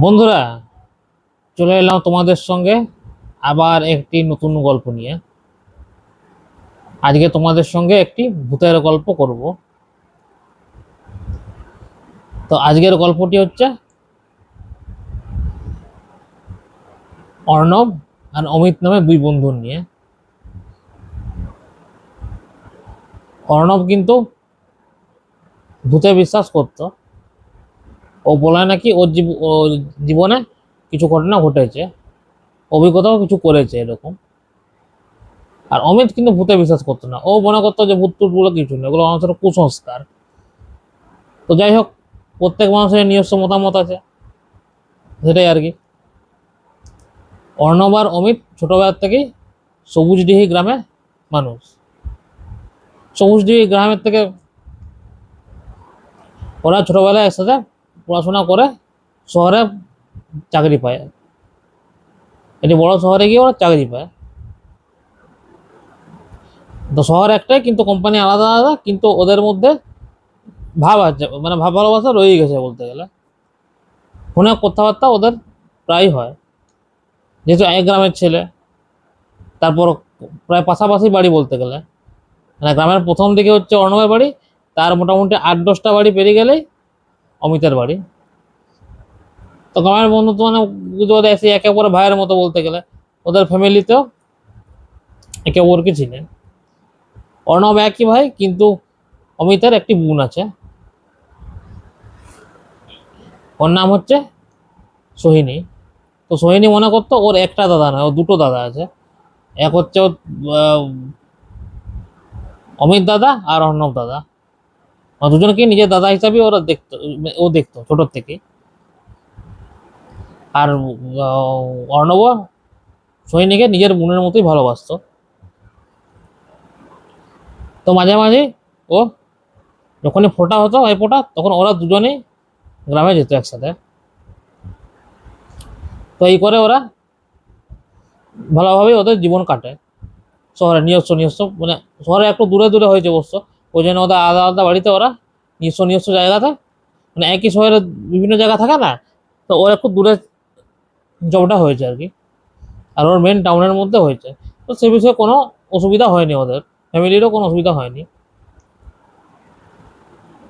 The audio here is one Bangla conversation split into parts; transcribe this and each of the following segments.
বন্ধুরা, চলে এলাম তোমাদের সঙ্গে আবার একটি নতুন গল্প নিয়ে। আজকে তোমাদের সঙ্গে একটি ভূতের গল্প করব। তো আজকের গল্পটি হচ্ছে অর্ণব আর অমিত নামে দুই বন্ধুর নিয়ে। অর্ণব কিন্তু ভূতে বিশ্বাস করত। ও বলে নাকি ওর জীবনে কিছু ঘটনা ঘটেছে, অভিজ্ঞতাও কিছু করেছে এরকম। আর অমিত কিন্তু ভূতে বিশ্বাস করতো না। ও মনে করতো যে ভূত টুত গুলো কিছু না, এগুলো মানুষের কুসংস্কার। তো যাই হোক, প্রত্যেক মানুষের নিজস্ব মতামত আছে, সেটাই আর কি। অর্ণব আর অমিত ছোটবেলার থেকেই সবুজডিহি গ্রামে মানুষ। সবুজডিহি গ্রামের থেকে ওরা ছোটবেলায় একসাথে পড়াশোনা করে শহরে চাকরি পায়। এটি বড় শহরে গিয়ে ওরা চাকরি পায়। তো শহর একটাই, কিন্তু কোম্পানি আলাদা আলাদা, কিন্তু ওদের মধ্যে ভাব আছে, মানে ভাব ভালোবাসা রয়ে গেছে বলতে গেলে। ফোনে কথাবার্তা ওদের প্রায় হয়, যেহেতু এক গ্রামের ছেলে। তারপর প্রায় পাশাপাশি বাড়ি বলতে গেলে, মানে গ্রামের প্রথম দিকে হচ্ছে অর্ণবের বাড়ি, তার মোটামুটি 8-10টা বাড়ি পেরিয়ে গেলেই অমিতের বাড়ি। তো গ্রামের বন্ধুত্ব মানে বুঝতে পারে এসে একে অপরের ভাইয়ের মতো বলতে গেলে। ওদের ফ্যামিলিতেও একে অপরকে চিনে। অর্ণব একই ভাই, কিন্তু অমিতের একটি বোন আছে। ওর নাম হচ্ছে সোহিনী। তো সোহিনী মনে করতো ওর একটা দাদা নয়, ওর দুটো দাদা আছে। এক হচ্ছে ওর আহ, অমিত দাদা আর অর্ণব দাদা। দুজনকে নিজের দাদা হিসাবে ওরা দেখতো, ও দেখতো ছোট থেকে। আর অর্ণব সোহিনীকে নিজের বোনের মতোই ভালোবাসতো। তো মাঝে মাঝে ও যখনই ফোটা হতো এই ফোটা, তখন ওরা দুজনেই গ্রামে যেত একসাথে। তো এই করে ওরা ভালোভাবে ওদের জীবন কাটে। শহরে নিজস্ব নিজস্ব মানে শহরে একটু দূরে দূরে হয়েছে অবশ্য। ওই জন্য ওদের আলাদা আলাদা বাড়িতে ওরা নিজস্ব নিজস্ব জায়গাতে, মানে একই শহরে বিভিন্ন জায়গা থাকে না, তো ওর একটু দূরে জবটা হয়েছে আর কি। আর ওর মেন টাউনের মধ্যে হয়েছে। তো সে বিষয়ে কোনো অসুবিধা হয়নি, ওদের ফ্যামিলিরও কোনো অসুবিধা হয়নি।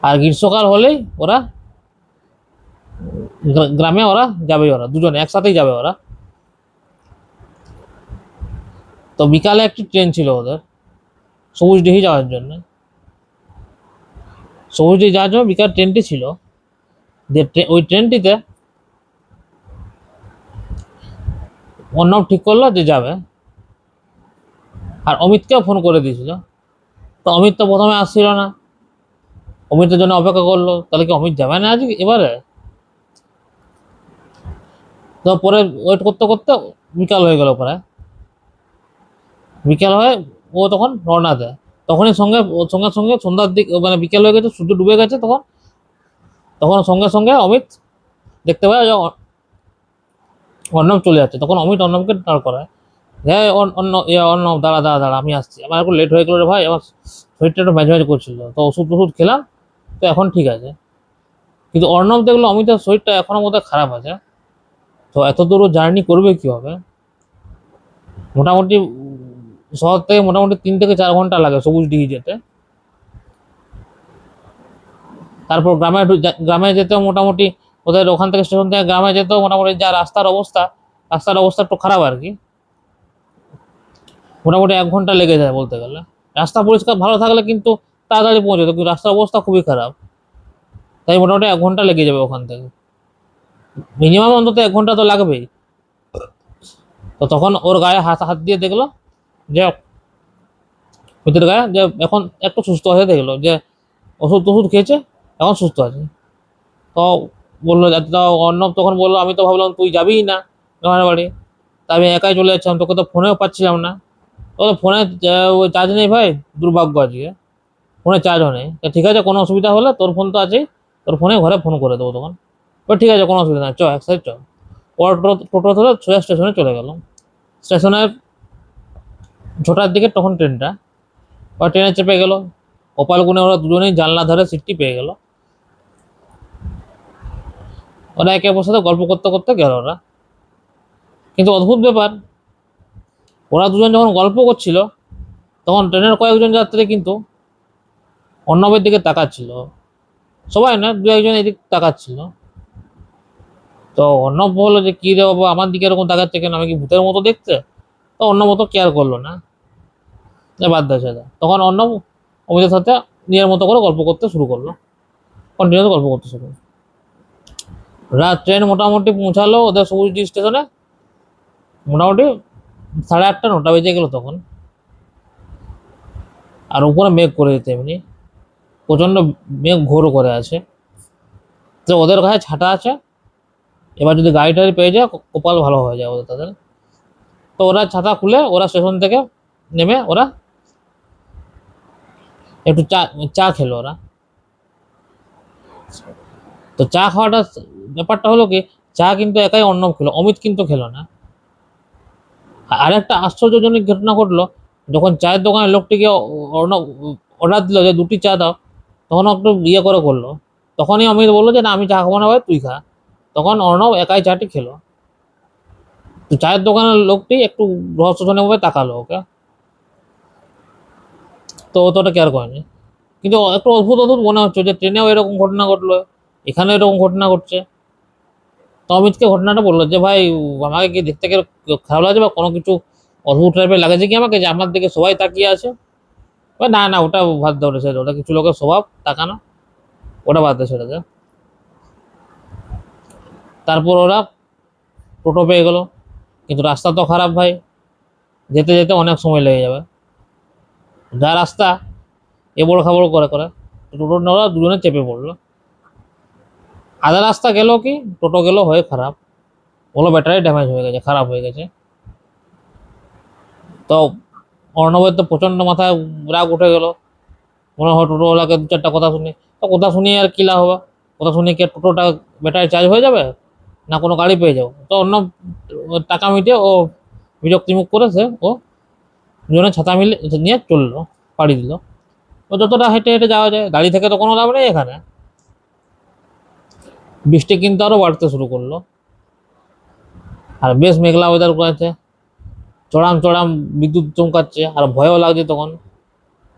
আর গ্রীষ্মকাল হলেই ওরা গ্রামে ওরা যাবে, ওরা দুজনে একসাথেই যাবে ওরা। তো বিকালে একটি ট্রেন ছিল ওদের সবুজডিহি যাওয়ার জন্য। সবুজডিহি যাওয়ার জন্য বিকাল ট্রেনটি ছিল। যে ওই ট্রেনটিতে অর্ণব ঠিক করলো যে যাবে, আর অমিতকেও ফোন করে দিয়েছিল। তো অমিত তো প্রথমে আসছিল না, অমিতের জন্য অপেক্ষা করলো, তাহলে কি অমিত যাবে না আজ এবারে? তো পরে ওয়েট করতে করতে বিকাল হয়ে গেল প্রায়। বিকেল হয়ে ও তখন রওনা দেয়। তখনই সঙ্গে সঙ্গে সঙ্গে সন্ধ্যার দিক, মানে বিকেল হয়ে গেছে, সূর্য ডুবে গেছে তখন। তখন সঙ্গে সঙ্গে অমিত দেখতে পায় যে অর্ণব চলে যাচ্ছে। তখন অমিত অর্ণবকে দাঁড় করায়। হ্যাঁ, অন্য অর্ণব দাঁড়া দাঁড়া দাঁড়া, আমি আসছি, আমার একটু লেট হয়ে গেলো রে ভাই, আমার শরীরটা একটু ম্যাজ ম্যাজ করছিল, তো ওষুধ টষুধ খেলাম, তো এখন ঠিক আছে। কিন্তু অর্ণব দেখলো অমিতের শরীরটা এখনো বোধহয় খারাপ আছে। তো এত দূর জার্নি করবে কি হবে? মোটামুটি শহর থেকে মোটামুটি 3 থেকে 4 ঘন্টা লাগে সবুজডিহি যেতে। তারপর গ্রামে যেতেও মোটামুটি ওদের ওখান থেকে স্টেশন থেকে গ্রামে যেতেও মোটামুটি যা রাস্তার অবস্থা একটু খারাপ আর কি। মোটামুটি 1 ঘন্টা লেগে যায় বলতে গেলে। রাস্তা পরিষ্কার ভালো থাকলে কিন্তু তাড়াতাড়ি পৌঁছে যেত, কিন্তু রাস্তার অবস্থা খুবই খারাপ। তাই মোটামুটি 1 ঘন্টা লেগে যাবে ওখান থেকে, মিনিমাম অন্তত 1 ঘন্টা তো লাগবেই। তো তখন ওর গায়ে হাত হাত দিয়ে দেখলো যে ভিতরে গায়ে যে এখন একটু সুস্থ হয়ে দেখলো যে ওষুধ টষুধ খেয়েছে, এখন সুস্থ আছে। তো বললো, তো অর্ণব তখন বললো, আমি তো ভাবলাম তুই যাবিই না আমার বাড়ি, তা আমি একাই চলে যাচ্ছিলাম, তোকে তো ফোনেও পাচ্ছিলাম না। ও ফোনে ওই চার্জ নেই ভাই, দুর্ভাগ্য আজকে, ফোনে চার্জও নেই। তা ঠিক আছে, কোনো অসুবিধা হলে তোর ফোন তো আছেই, তোর ফোনে ঘরে ফোন করে দেবো তখন। ও ঠিক আছে, কোনো অসুবিধা নেই, চ এক সাইড চ। ওর টোটো ধরে সোজা স্টেশনে চলে গেল। স্টেশনে 6টার দিকে তখন ট্রেনটা, ওরা ট্রেনে চেপে গেল। কপাল গুনে ওরা দুজনেই জানলা ধারে সিটটি পেয়ে গেল। ওরা একে অপরের সাথে গল্প করতে করতে গেল ওরা। কিন্তু অদ্ভুত ব্যাপার, ওরা দুজন যখন গল্প করছিল তখন ট্রেনের কয়েকজন যাত্রী কিন্তু অর্ণবের দিকে তাকাচ্ছিল, সবাই না, দু একজন এদিক তাকাচ্ছিল। তো অর্ণব বললো যে কি রে বাবা, আমার দিকে এরকম তাকাচ্ছে কেন, আমি কি ভূতের মতো দেখতে? তো অর্ণব তো কেয়ার করলো না, বাদ দেয় সেটা। তখন অর্ণব অমিতের সাথে নিজের মতো করে গল্প করতে শুরু করলো, কন্টিনিউ গল্প করতে শুরু করলো। রাত ট্রেন মোটামুটি পৌঁছালো ওদের সবুজডি স্টেশনে, মোটামুটি 8:30 9টা বেজে গেল তখন। আর উপরে মেঘ করে দিতে এমনি প্রচন্ড মেঘ ঘোর করে আছে। তো ওদের কাছে ছাতা আছে, এবার যদি গাড়ি টাড়ি পেয়ে যায় কপাল ভালো হয়ে যায় ওদের তাদের। তো ওরা ছাতা খুলে ওরা স্টেশন থেকে নেমে ওরা একটু চা চা খেলো ওরা। তো চা খাওয়াটা ব্যাপারটা হলো কি, চা কিন্তু একাই অর্ণব খেলো, অমিত কিন্তু খেলো না। আর একটা আশ্চর্যজনক ঘটনা ঘটলো, যখন চায়ের দোকানের লোকটিকে অর্ণব অর্ডার দিল যে 2টি চা দাও, তখন একটু ইয়ে করে করলো। তখনই অমিত বললো যে না আমি চা খাবো না ভাই, তুই খা। তখন অর্ণব একাই চাটি খেলো। তো চায়ের দোকানের লোকটি একটু রহস্যজনকভাবে তাকালো ওকে, তো ও তো ওটা কেয়ার করেনি। কিন্তু একটু অদ্ভুত অদ্ভুত মনে হচ্ছে যে ট্রেনেও এরকম ঘটনা ঘটলো, এখানেও এরকম ঘটনা ঘটছে। তো অমিতকে ঘটনাটা বললো যে ভাই আমাকে কি দেখতে খারাপ লাগছে বা কোনো কিছু অদ্ভুত টাইপের লাগছে কি আমাকে, যে আমার দিকে সবাই তাকিয়ে আছে? না না, ওটা বাদ দাও রে, ওটা কিছু লোকের স্বভাব তাকানো, ওটা বাদ দেয় সেটাতে। তারপর ওরা টোটো পেয়ে গেলো, কিন্তু রাস্তা তো খারাপ ভাই, যেতে যেতে অনেক সময় লেগে যাবে। যা রাস্তা এবড়ো খাবড় করে করে টোটো ওরা দুজনে চেপে পড়লো। আধা রাস্তা গেল কি টোটো গেল হয়ে খারাপ, বলো ব্যাটারি ড্যামেজ হয়ে গেছে, খারাপ হয়ে গেছে। তো অর্ণবের তো প্রচন্ড মাথায় রাগ উঠে গেল, মনে হয় টোটোওয়ালাকে 2-4টা কথা শুনি। তো কথা শুনিয়ে আর কি লাভ হবে, কথা শুনিয়ে কি টোটোটা ব্যাটারি চার্জ হয়ে যাবে, না কোনো গাড়ি পেয়ে যাবো? তো অর্ণব টাকা মিটিয়ে ও বিরক্তিমুখ করেছে, ও দুজনে ছাতা মিলে নিয়ে চললো, পাড়ি দিল। ও যতটা হেঁটে হেঁটে যাওয়া যায়, গাড়ি থেকে তো কোনো লাভ নেই এখানে। বৃষ্টি কিন্তু আরো বাড়তে শুরু করলো, আর বেশ মেঘলা ওয়েদার করেছে, চড়াম চড়াম বিদ্যুৎ চমকাচ্ছে, আর ভয়ও লাগছে তখন।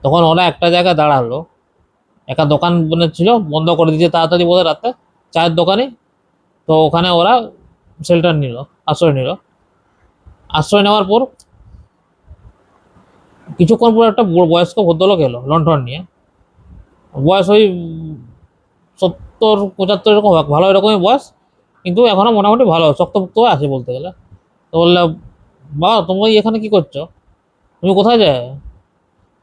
তখন ওরা একটা জায়গায় দাঁড়ালো, একটা দোকান মানে ছিল, বন্ধ করে দিয়েছে তাড়াতাড়ি বোধহয় রাতে, চায়ের দোকানে। তো ওখানে ওরা শেল্টার নিল, আশ্রয় নিল। আশ্রয় নেওয়ার পর কিছুক্ষণ পর একটা বয়স্ক ভদ্রলোক এলো লণ্ঠন নিয়ে। বয়স ওই 70 75 এরকম হবে, ভালো এরকমই বয়স, কিন্তু এখনো মোটামুটি ভালো শক্তপোক্ত আছে বলতে গেলে। তো বললে বাবা তুমি এখানে কি করছো, তুমি কোথায় যায়?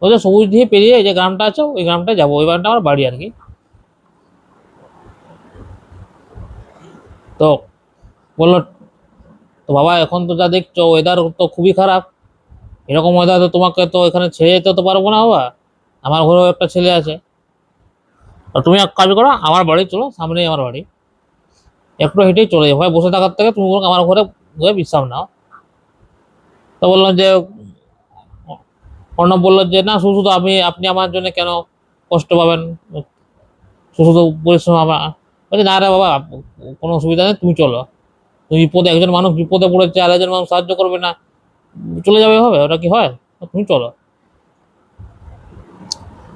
বলছে সবুজ দিয়ে পেরিয়ে যে গ্রামটা আছে ওই গ্রামটায় যাবো, ওই গ্রামটা আমার বাড়ি আর কি। তো বললো তো বাবা এখন তো যা দেখছো ওয়েদার তো খুবই খারাপ, এরকম ওয়েদার তো তোমাকে তো এখানে ছেড়ে যেতে তো পারবো না বাবা, আমার ঘরেও একটা ছেলে আছে। আর তুমি এক কাজ করো, আমার বাড়ি চলো, সামনেই আমার বাড়ি, একটু হেঁটেই চলে যাবো, বসে থাকার থেকে তুমি বরং আমার ঘরে ঘরে বিশ্রাম নাও। তো বললাম যে অর্ণব বললো যে না শুধু শুধু আপনি আমার জন্য কেন কষ্ট পাবেন, শুধু শুধু পরিশ্রম আমার। বলছে না রে বাবা, কোনো অসুবিধা নেই, তুমি চলো, তুমি বিপদে, একজন মানুষ বিপদে পড়েছে আর একজন মানুষ সাহায্য করবে না, চলে যাবে, হবে ওটা কি হয়? তুমি চলো।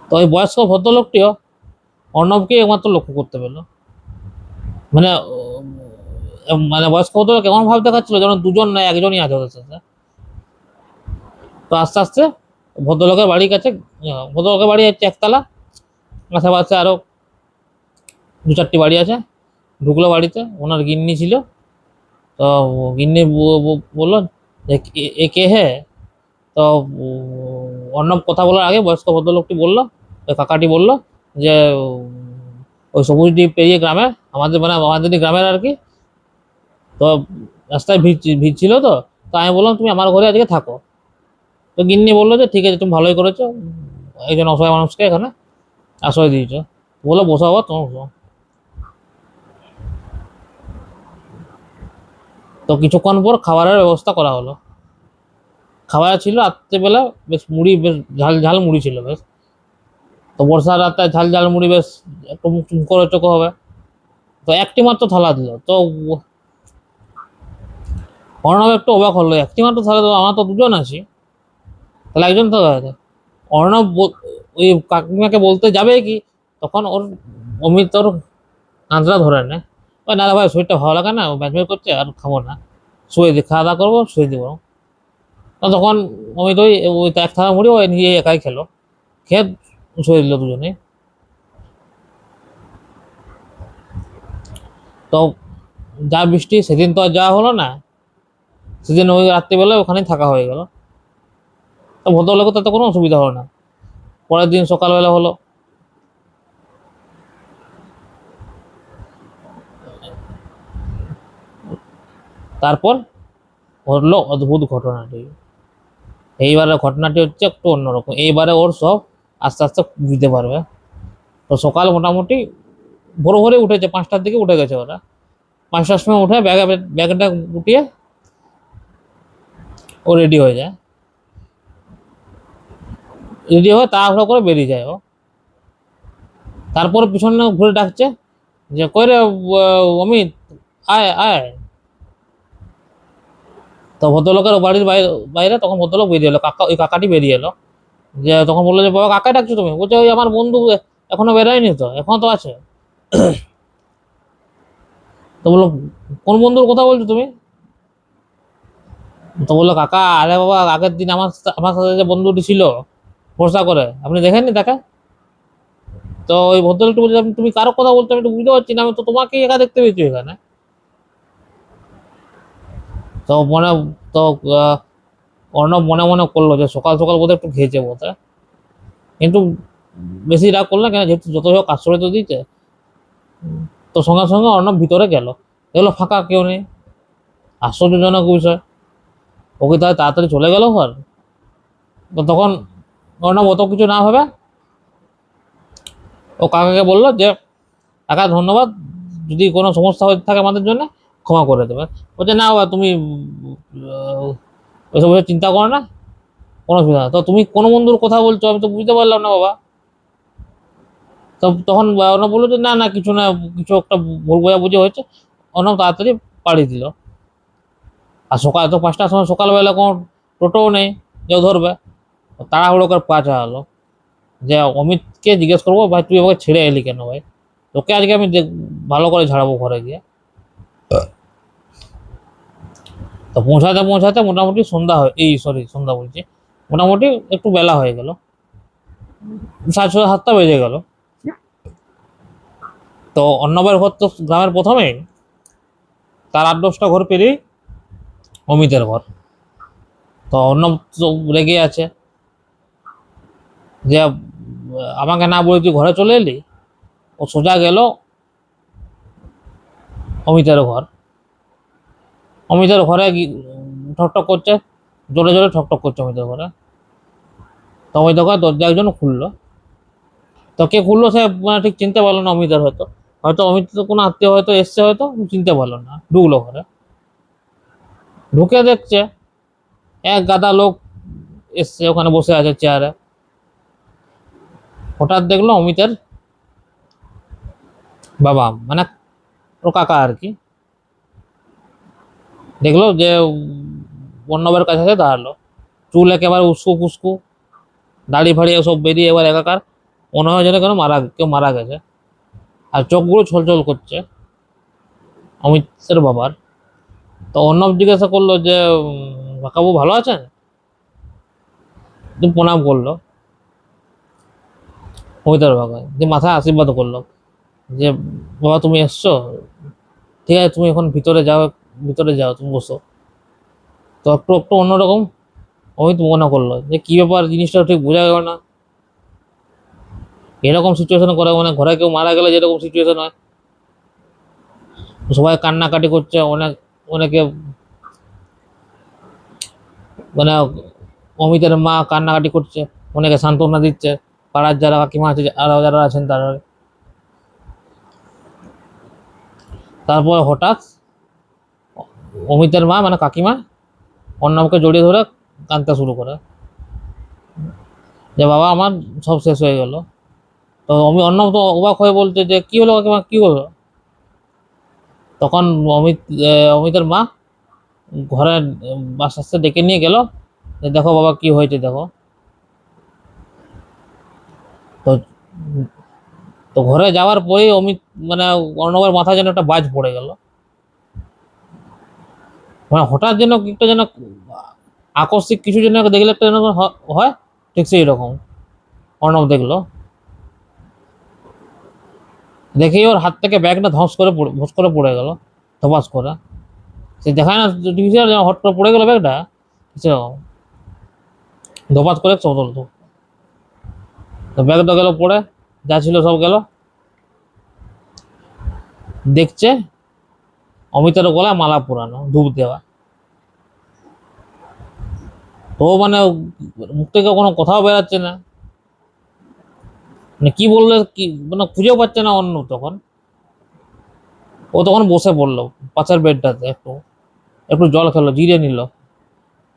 তো ওই বয়স্ক ভদ্রলোকটিও অর্ণবকে একমাত্র লক্ষ্য করতে পেলো, মানে মানে বয়স্ক ভদ্রলোক কেমন ভাব দেখাচ্ছিল যেন দুজন না একজনই আছে ওদের সাথে। তো আস্তে আস্তে ভদ্রলোকের বাড়ির কাছে, ভদ্রলোকের বাড়ি হচ্ছে একতলা, আশেপাশে আরো 2-4টি বাড়ি আছে। ঢুকলো বাড়িতে, ওনার গিন্নি ছিল। তো গিন্নি বললো যে এ কে হে? তো অর্ণব কথা বলার আগে বয়স্ক ভদ্রলোকটি বললো, ওই কাকাটি বললো যে ওই সবুজ দ্বীপ পেরিয়ে গ্রামে, আমাদের মানে আমাদের গ্রামের আর কি। তো রাস্তায় ভিড় ভিড় ছিল, তো তো আমি বললাম তুমি আমার ঘরে আজকে থাকো। তো গিন্নি বললো যে ঠিক আছে, তুমি ভালোই করেছো, একজন অসহায় মানুষকে এখানে আশ্রয় দিয়েছো, বলো বসো আবার তোমার বসো। তো কিছুক্ষণ পর খাবারের ব্যবস্থা করা হলো। খাবার ছিল রাত্রেবেলা বেশ মুড়ি, বেশ ঝাল ঝাল মুড়ি ছিল বেশ। তো বর্ষার রাতে ঝাল ঝাল মুড়ি বেশ একটু মুখ চোখো হবে। তো একটি মাত্র থালা দিল। তো অর্ণব একটু অবাক হলো, একটি মাত্র থালা তো, আমার তো দুজন আছি, তাহলে একজন তো আছে। অর্ণব ওই কাকিমাকে বলতে যাবে কি, তখন ওর অমিত ওর কাঁচরা ধরে নেয়, ওই না ভাই শরীরটা ভালো লাগে না, ব্যাচমেট করছে, আর খাবো না, শুয়ে দিই, খাওয়া দাওয়া করবো, শুয়ে দিব। তো তখন অমিত ওই ওই এক থালা মুড়ি ওই নিজে একাই খেলো, খেয়ে শুয়ে দিল দুজনে। তো যা বৃষ্টি সেদিন তো আর যাওয়া হলো না, সেদিন ওই রাত্রিবেলা ওখানেই থাকা হয়ে গেল। তো ভদ্রলোকের তাতে কোনো অসুবিধা হলো না। পরের দিন সকালবেলা হলো, তারপর ঘটলো অদ্ভুত ঘটনাটি। এইবারে ঘটনাটি হচ্ছে একটু অন্যরকম, এইবারে ওর সব আস্তে আস্তে বুঝতে পারবে। তো সকাল মোটামুটি ভোর ভোরে উঠেছে, 5টার দিকে উঠে গেছে ওরা। 5টার সময় উঠে ব্যাগটা গুটিয়ে ও রেডি হয়ে যায়, রেডি হয়ে তাড়াহুড়ো করে বেরিয়ে যায় ও। তারপর পিছনে ঘুরে ডাকছে যে কই রে অমিত, আয় আয়। তো ভদ্রলোকের বাড়ির বাইরে বাইরে তখন ভদ্রলোক বেরিয়ে এলো, কাকা ওই কাকাটি বেরিয়ে এলো। যে তখন বললো যে বাবা কাকাই ডাকছো তুমি? বলছে ওই আমার বন্ধু এখনো বেরোয়নি, তো এখনো তো আছে। তো বললো কোন বন্ধুর কথা বলছো তুমি? তো বললো কাকা, আরে বাবা আগের দিন আমার সাথে যে বন্ধুটি ছিল ভরসা করে, আপনি দেখেননি তাকে? তো ওই ভদ্রলোকটি বলছে তুমি কারো কথা বলছো, আমি তো বুঝতে পারছি না, আমি তো তোমাকে একা দেখতে পেয়েছি এখানে। তো মনে তো আহ, অর্ণব মনে মনে করলো যে সকাল সকাল বোধহয় একটু খেয়েছে বোধহয়, কিন্তু বেশি রাগ করলো না, কেন যেহেতু যত হোক আশ্রয় তো দিতে। তো সঙ্গে সঙ্গে অর্ণব ভিতরে গেল, দেখলো ফাঁকা, কেউ নেই। আশ্চর্যজনক বিষয়, ওকে তাহলে তাড়াতাড়ি চলে গেল ঘর। তো তখন অর্ণব অত কিছু না ভাবে ও কাকাকে বললো যে কাকা ধন্যবাদ, যদি কোনো সমস্যা হয়ে থাকে আমাদের জন্য ক্ষমা করে দেবে। বলছে না বাবা তুমি ওইসব চিন্তা করো না, কোনো অসুবিধা না। তো তুমি কোন বন্ধুর কথা বলছো আমি তো বুঝতে পারলাম না বাবা। তো তখন অর্ণব বললো যে না না কিছু না, কিছু একটা ভুল বোঝাবুঝি হয়েছে। অর্ণব তাড়াতাড়ি পাড়ি দিল। আর সকাল তো 5টার সময় সকালবেলা কোনো টোটোও নেই যে ধরবে, তাড়াহুড়ো করে পা চালালো যে অমিতকে জিজ্ঞেস করবো ভাই তুই আমাকে ছেড়ে এলি কেন ভাই, তোকে আজকে আমি ভালো করে ঝাড়াবো ঘরে গিয়ে। তো পৌঁছাতে পৌঁছাতে মোটামুটি সন্ধ্যা হয়, এই সরি সন্ধ্যা বলছি, মোটামুটি একটু বেলা হয়ে গেল, 6:30 7টা বেজে গেল। তো অন্নবের ঘর তো গ্রামের প্রথমে, তার 8 10টা ঘর পেরিয়ে অমিতের ঘর। তো অর্ণব তো রেগে আছে যে আমাকে না বলে তুই ঘরে চলে এলি। ও সোজা গেল অমিতের ঘর। অমিতের ঘরে ঠকঠক করছে, জোরে জোরে ঠকঠক করছে অমিতের ঘরে। তো অমিতের ঘরে দরজা একজন খুললো। তো কে খুললো সে মানে ঠিক চিনতে পারলো না অমিতের, হয়তো হয়তো অমিত তো কোনো আত্মীয় হয়তো এসছে, হয়তো চিনতে পারলো না, ঢুকলো ঘরে। ঢুকে দেখছে এক গাদা লোক এসছে, ওখানে বসে আছে চেয়ারে। হঠাৎ দেখলো অমিতের বাবা, মানে ওর কাকা আর কি, দেখলো যে অর্ণবের কাছে এসে দাঁড়ালো। চুল একেবারে উস্কো ফুস্কো, দাড়ি ফাড়ি সব বেরিয়ে এবার একাকার, মনে হয় যেন কেউ মারা গেছে। আর চোখগুলো ছলছল করছে অমিতের বাবার। তো অর্ণব জিজ্ঞাসা করলো যে কাকাবু ভালো আছেন? তুমি প্রণাম করলো অমিতার বাবা, যে মাথায় আশীর্বাদ করলো যে বাবা তুমি এসছো, ঠিক আছে তুমি এখন ভিতরে যাও, ভিতরে যাও তুমি বসো। তো একটু একটু অন্যরকম অমিত মনে করলো যে কি ব্যাপার, জিনিসটা ঠিক বোঝা গেল না। এরকম সিচুয়েশন করে, মানে ঘরে কেউ মারা গেলে যেরকম সিচুয়েশন হয়, সবাই কান্নাকাটি করছে, অনেকে মানে অমিতের মা কান্নাকাটি করছে, অনেকে সান্ত্বনা দিচ্ছে, পাড়ার যারা কাকিমা আছে আরো যারা আছেন তারা। তারপর হঠাৎ অমিতের মা মানে কাকিমা অর্ণবকে জড়িয়ে ধরে কাঁদতে শুরু করে যে বাবা আমার সব শেষ হয়ে গেল। তো আমি অর্ণব তো অবাক হয়ে বলছে যে কি হলো কাকিমা, কি হলো? তখন অমিত অমিতের মা ঘরে আস্তে আস্তে ডেকে নিয়ে গেল, যে দেখো বাবা কি হয়েছে দেখো। তো তো ঘরে যাওয়ার পরেই অমিত মানে অর্ণবের মাথায় যেন একটা বাজ পড়ে গেল। মানে হঠাৎ যেন একটা যেন আকস্মিক কিছু যেন দেখলে একটা যেন হয়, ঠিক সেই রকম অর্ণব দেখলো। দেখেই ওর হাত থেকে ব্যাগটা ধস করে পড়ে গেল, ধপাস করে। সে দেখায় না টিভি সিরিয়াল, হট করে পড়ে গেল ব্যাগটা, সেরকম ধপাস করে চলতো। তো ব্যাগটা গেল পড়ে, যা ছিল সব গেল। দেখছে অমিতের গলায় মালা পুরানো, ধূপ দেওয়া। তো মানে মুখ থেকে কোনো কথাও বেরাচ্ছে না, মানে কি বললে কি মানে খুঁজেও পাচ্ছে না অন্য। তখন ও তখন বসে পড়লো পাশের বেডটাতে, একটু একটু জল খেলো, জিরে নিল।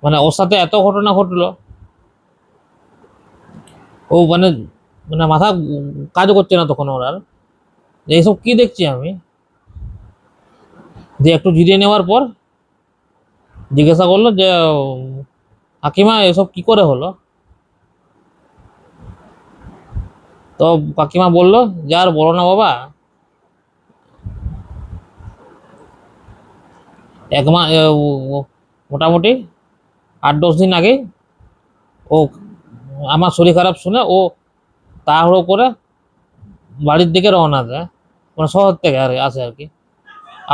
মানে ওর সাথে এত ঘটনা ঘটলো, ও মানে মানে মাথা কাজ করছে না তখন ওর আর, যে এইসব কি দেখছি আমি। যে একটু জিরিয়ে নেওয়ার পর জিজ্ঞাসা করলো যে কাকিমা এসব কি করে হলো। তো কাকিমা বললো যে আর বলো না বাবা, এক মাস মোটামুটি 8-10 দিন আগে ও আমার শরীর খারাপ শুনে ও তাড়াহুড়ো করে বাড়ির দিকে রওনা দেয়, মানে শহর থেকে আর আসে আর কি।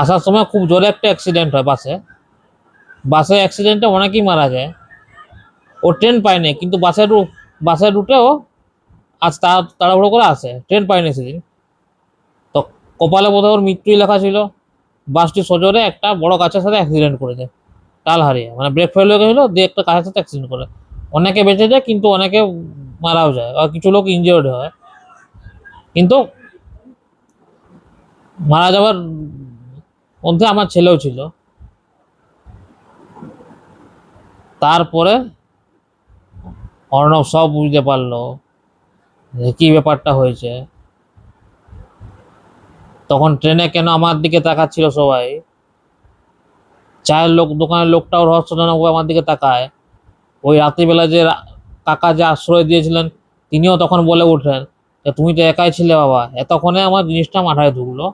আসার সময় খুব জোরে একটা অ্যাক্সিডেন্ট হয় বাসে। বাসে অ্যাক্সিডেন্টে অনেকেই মারা যায়। ও ট্রেন পায়নি, কিন্তু বাসের রুটে ও তাড়াহুড়ো করে আসে, ট্রেন পায়নি সেদিন। তো কপালে বোধহয় ওর মৃত্যুই লেখা ছিল। বাসটি সজোরে একটা বড় গাছের সাথে অ্যাক্সিডেন্ট করেছে, টাল হারিয়ে, মানে ব্রেক ফেল হয়ে গেছিলো দিয়ে একটা গাছের সাথে অ্যাক্সিডেন্ট করে। অনেকে বেঁচে যায় কিন্তু অনেকে মারাও যায়, আর কিছু লোক ইনজিওর্ড হয়। কিন্তু মারা যাওয়ার মধ্যে আমার ছেলেও ছিল। তারপরে অর্ণব সব বুঝতে পারলো যে কি ব্যাপারটা হয়েছে। তখন ট্রেনে কেন আমার দিকে তাকাচ্ছিল সবাই, চায়ের লোক দোকানের লোকটাও রহস্যজনকভাবে আমার দিকে তাকায়। ওই রাত্রিবেলা যে কাকা যে আশ্রয় দিয়েছিলেন, তিনিও তখন বলে উঠলেন যে তুমি তো একাই ছিলে বাবা। এতক্ষণে আমার জিনিসটা মাথায় ঢুকলো।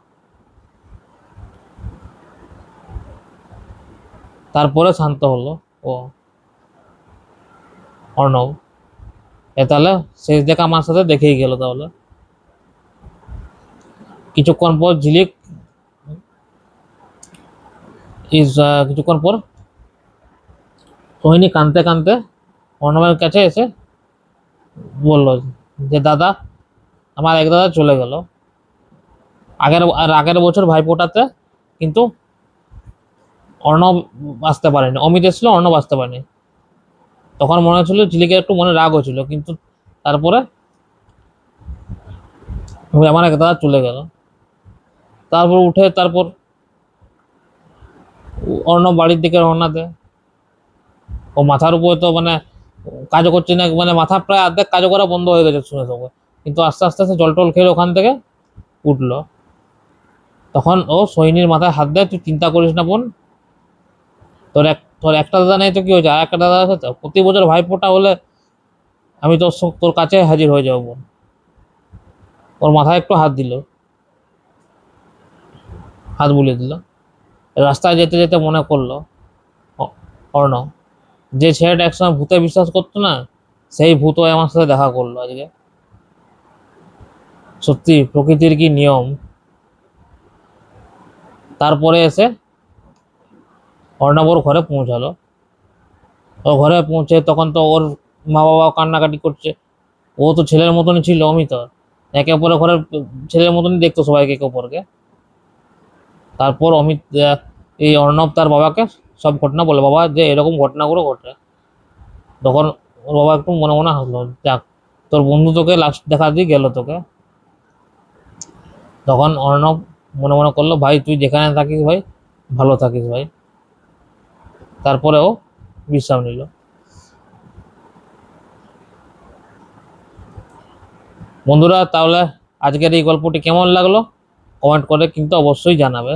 তারপরে শান্ত হলো ও অর্ণব। তাহলে শেষ দেখা আমার সাথে দেখেই গেল তাহলে। কিছুক্ষণ পর ঝিলিক কিছুক্ষণ পর সোহিনী কাঁদতে কাঁদতে অর্ণবের কাছে এসে বলল যে দাদা, আমার এক দাদা চলে গেল আগের বছর ভাইফোঁটাতে, কিন্তু অর্ণব আসতে পারেনি। অমিত এসেছিল, অর্ণব আসতে পারেনি। তখন মনে হচ্ছিল ঝিলিকের একটু মনে রাগ হচ্ছিল, কিন্তু তারপরে আমার এক দাদা চলে গেল। তারপর উঠে তারপর অর্ণব বাড়ির দিকে রওনা দেয়। ও মাথার উপরে তো মানে কাজ করছে না, মানে মাথা প্রায় অর্ধেক কাজ করা বন্ধ হয়ে গেছে শুনে সবাই। কিন্তু আস্তে আস্তে আস্তে জল টল খেয়ে ওখান থেকে উঠলো। তখন ও সোহিনীর মাথায় হাত দেয়, তুই চিন্তা করিস না বোন, তোর একটা দাদা নেই তো কি হয়েছে, আর একটা দাদা আছে তো, প্রতি বছর ভাইফোঁটা হলে আমি তোর কাছে হাজির হয়ে যাবো বোন। ওর মাথায় একটু হাত দিল, হাত বুলিয়ে দিল। রাস্তায় যেতে যেতে মনে করলো অর্ণব, যে ছেলেটা একসময় ভূতে বিশ্বাস করতো না, সেই ভূত আমার সাথে দেখা করলো আজকে। সত্যি প্রকৃতির কি নিয়ম। তারপরে এসে অর্ণব ওর ঘরে পৌঁছালো। ওর ঘরে পৌঁছে তখন তো ওর মা বাবা কান্নাকাটি করছে। ও তো ছেলের মতনই ছিল অমিত, একে অপরের ঘরের ছেলের মতনই দেখতো সবাইকে একে অপরকে। তারপর অমিত এই অর্ণব তার বাবাকে সব ঘটনা বলে, বাবা যে এরকম ঘটনাগুলো ঘটে। তখন ওর বাবা একটু মনে মনে হাসলো, যাক তোর বন্ধু তোকে লাস্ট দেখা দিয়ে গেল তোকে। তখন অর্ণব মনে মনে করলো, ভাই তুই যেখানে থাকিস ভাই ভালো থাকিস ভাই। তারপরে ও বিশ্রাম নিল। বন্ধুরা তাহলে আজকের এই গল্পটি কেমন লাগলো কমেন্ট করে কিন্তু অবশ্যই জানাবে।